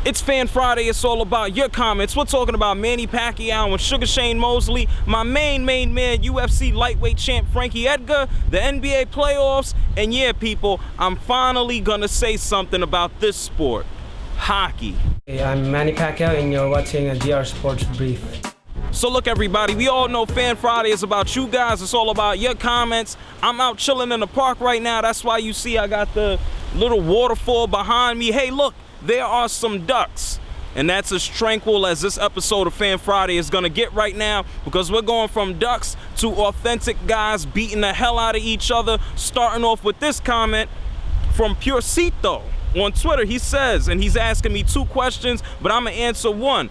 It's Fan Friday. It's all about your comments. We're talking about Manny Pacquiao and Sugar Shane Mosley, my main man, UFC lightweight champ Frankie Edgar, the NBA playoffs, and yeah, people, I'm finally gonna say something about this sport, hockey. Hey, I'm Manny Pacquiao and you're watching a JRSportBrief. So look, everybody, we all know Fan Friday is about you guys. It's all about your comments. I'm out chilling in the park right now. That's why you see I got the little waterfall behind me. Hey, look, there are some ducks. And that's as tranquil as this episode of Fan Friday is gonna get right now, because we're going from ducks to authentic guys beating the hell out of each other. Starting off with this comment from Purecito on Twitter. He says, and he's asking me two questions, but I'm gonna answer one.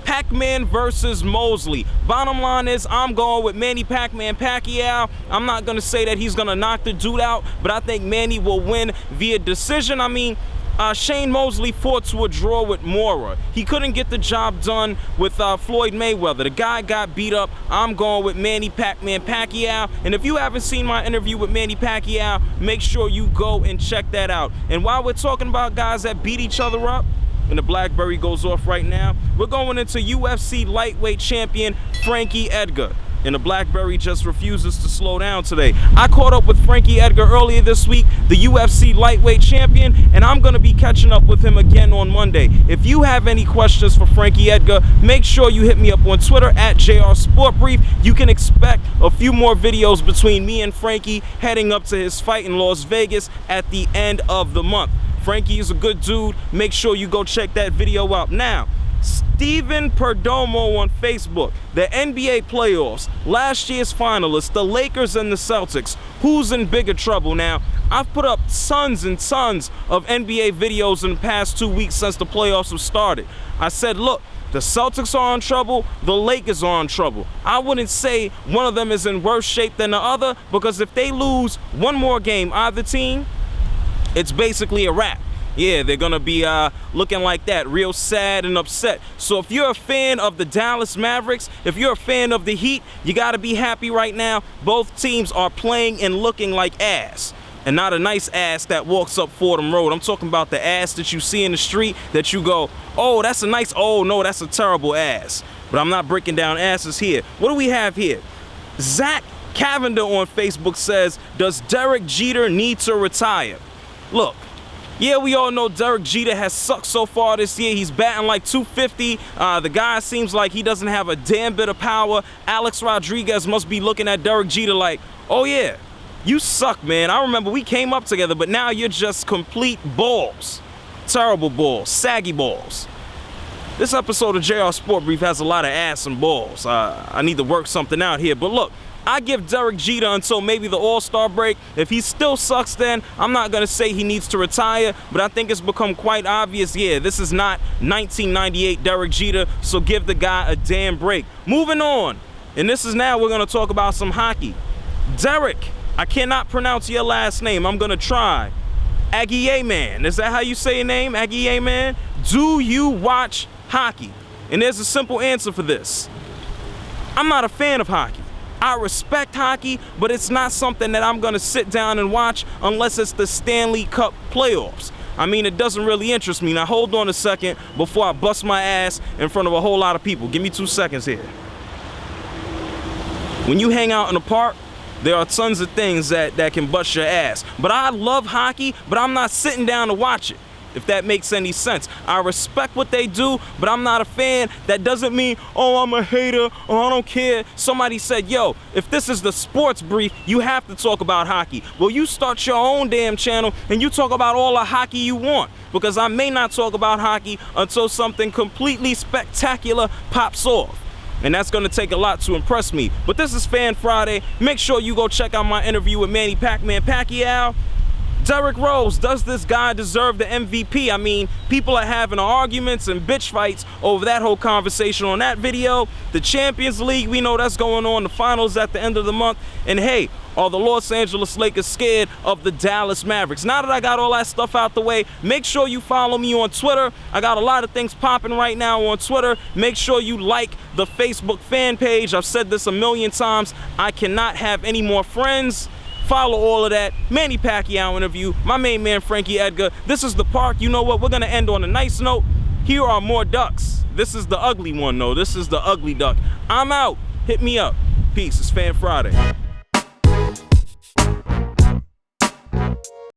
Pac-Man versus Mosley. Bottom line is, I'm going with Manny Pac-Man Pacquiao. I'm not gonna say that he's gonna knock the dude out, but I think Manny will win via decision. I mean, Shane Mosley fought to a draw with Mora. He couldn't get the job done with Floyd Mayweather. The guy got beat up. I'm going with Manny Pac-Man Pacquiao. And if you haven't seen my interview with Manny Pacquiao, make sure you go and check that out. And while we're talking about guys that beat each other up, and the BlackBerry goes off right now, we're going into UFC lightweight champion Frankie Edgar. And the BlackBerry just refuses to slow down today. I caught up with Frankie Edgar earlier this week, the UFC lightweight champion, and I'm gonna be catching up with him again on Monday. If you have any questions for Frankie Edgar, make sure you hit me up on Twitter at JRSportBrief. You can expect a few more videos between me and Frankie heading up to his fight in Las Vegas at the end of the month. Frankie is a good dude. Make sure you go check that video out. Now, Steven Perdomo on Facebook, the NBA playoffs, last year's finalists, the Lakers and the Celtics. Who's in bigger trouble? Now, I've put up tons and tons of NBA videos in the past 2 weeks since the playoffs have started. I said, look, the Celtics are in trouble, the Lakers are in trouble. I wouldn't say one of them is in worse shape than the other, because if they lose one more game, either team, it's basically a wrap. Yeah, they're gonna be looking like that, real sad and upset. So if you're a fan of the Dallas Mavericks, if you're a fan of the Heat, you gotta be happy right now. Both teams are playing and looking like ass. And not a nice ass that walks up Fordham Road. I'm talking about the ass that you see in the street that you go, oh, that's a nice, oh no, that's a terrible ass. But I'm not breaking down asses here. What do we have here? Zach Cavender on Facebook says, does Derek Jeter need to retire? Look, yeah, we all know Derek Jeter has sucked so far this year. He's batting like 250. The guy seems like he doesn't have a damn bit of power. Alex Rodriguez must be looking at Derek Jeter like, oh yeah, you suck, man. I remember we came up together, but now you're just complete balls. Terrible balls, saggy balls. This episode of JR Sport Brief has a lot of ass and balls. I need to work something out here, but look, I give Derek Jeter until maybe the All-Star break. If he still sucks then, I'm not going to say he needs to retire, but I think it's become quite obvious, yeah, this is not 1998 Derek Jeter, so give the guy a damn break. Moving on, and this is now we're going to talk about some hockey. Derek, I cannot pronounce your last name. I'm going to try. Aguier Man, is that how you say your name, Aguier Man? Do you watch hockey? And there's a simple answer for this. I'm not a fan of hockey. I respect hockey, but it's not something that I'm gonna sit down and watch unless it's the Stanley Cup playoffs. I mean, it doesn't really interest me. Now hold on a second before I bust my ass in front of a whole lot of people. Give me 2 seconds here. When you hang out in the park, there are tons of things that can bust your ass. But I love hockey, but I'm not sitting down to watch it, if that makes any sense. I respect what they do, but I'm not a fan. That doesn't mean, oh, I'm a hater, or I don't care. Somebody said, yo, if this is the sports brief, you have to talk about hockey. Well, you start your own damn channel, and you talk about all the hockey you want, because I may not talk about hockey until something completely spectacular pops off. And that's gonna take a lot to impress me. But this is Fan Friday. Make sure you go check out my interview with Manny Pac-Man Pacquiao. Derrick Rose, does this guy deserve the MVP? I mean, people are having arguments and bitch fights over that whole conversation on that video. The Champions League, we know that's going on. The finals at the end of the month. And hey, are the Los Angeles Lakers scared of the Dallas Mavericks? Now that I got all that stuff out the way, make sure you follow me on Twitter. I got a lot of things popping right now on Twitter. Make sure you like the Facebook fan page. I've said this a million times. I cannot have any more friends. Follow all of that. Manny Pacquiao interview. My main man, Frankie Edgar. This is the park. You know what? We're going to end on a nice note. Here are more ducks. This is the ugly one though. This is the ugly duck. I'm out. Hit me up. Peace. It's Fan Friday.